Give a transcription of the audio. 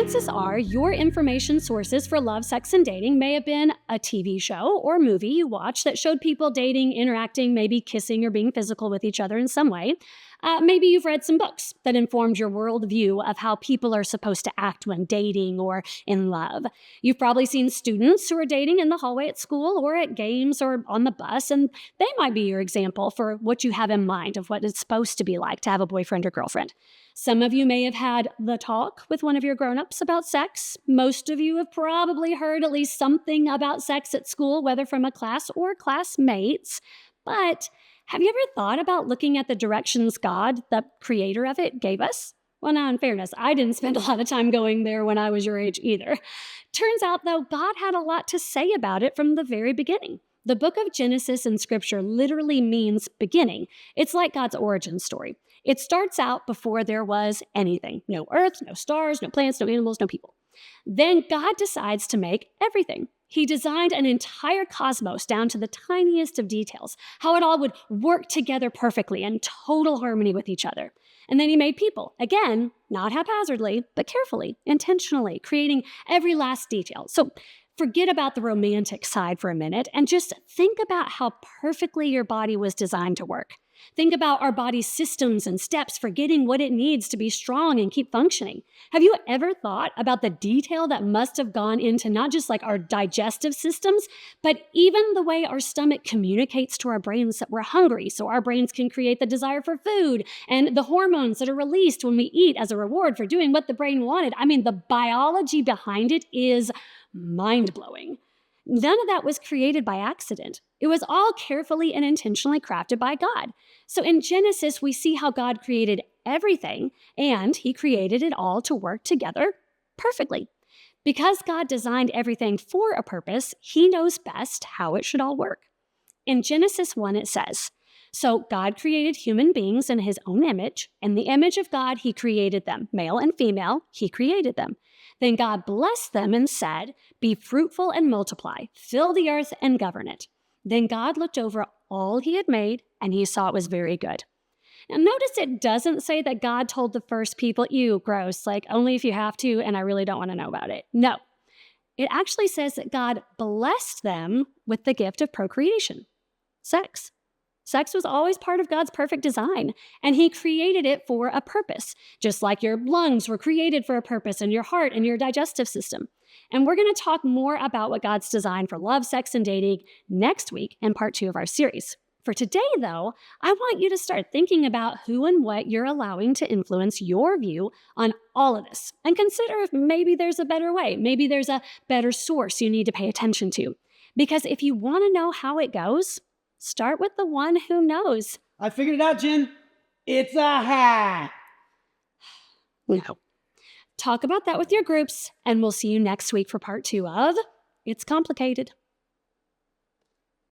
chances are your information sources for love, sex, and dating may have been a TV show or movie you watched that showed people dating, interacting, maybe kissing or being physical with each other in some way. Maybe you've read some books that informed your worldview of how people are supposed to act when dating or in love. You've probably seen students who are dating in the hallway at school or at games or on the bus, and they might be your example for what you have in mind of what it's supposed to be like to have a boyfriend or girlfriend. Some of you may have had the talk with one of your grown-ups about sex. Most of you have probably heard at least something about sex at school, whether from a class or classmates. But have you ever thought about looking at the directions God, the creator of it, gave us? Well, now, in fairness, I didn't spend a lot of time going there when I was your age either. Turns out, though, God had a lot to say about it from the very beginning. The book of Genesis in Scripture literally means beginning. It's like God's origin story. It starts out before there was anything. No earth, no stars, no plants, no animals, no people. Then God decides to make everything. He designed an entire cosmos down to the tiniest of details, how it all would work together perfectly in total harmony with each other. And then he made people, again, not haphazardly, but carefully, intentionally, creating every last detail. So forget about the romantic side for a minute and just think about how perfectly your body was designed to work. Think about our body's systems and steps for getting what it needs to be strong and keep functioning. Have you ever thought about the detail that must have gone into not just like our digestive systems, but even the way our stomach communicates to our brains that we're hungry so our brains can create the desire for food and the hormones that are released when we eat as a reward for doing what the brain wanted? I mean, the biology behind it is mind-blowing. None of that was created by accident. It was all carefully and intentionally crafted by God. So in Genesis, we see how God created everything, and he created it all to work together perfectly. Because God designed everything for a purpose, he knows best how it should all work. In Genesis 1, it says, "So God created human beings in his own image. In the image of God, he created them. Male and female, he created them. Then God blessed them and said, 'Be fruitful and multiply, fill the earth and govern it.' Then God looked over all he had made, and he saw it was very good." Now notice it doesn't say that God told the first people, "Ew, gross, like only if you have to, and I really don't want to know about it." No, it actually says that God blessed them with the gift of procreation, sex. Sex was always part of God's perfect design, and he created it for a purpose, just like your lungs were created for a purpose, and your heart and your digestive system. And we're going to talk more about what God's designed for love, sex, and dating next week in part 2 of our series. For today, though, I want you to start thinking about who and what you're allowing to influence your view on all of this, and consider if maybe there's a better way, maybe there's a better source you need to pay attention to. Because if you want to know how it goes, start with the one who knows. I figured it out, Jen. It's a hat. No. Talk about that with your groups, and we'll see you next week for part 2 of It's Complicated.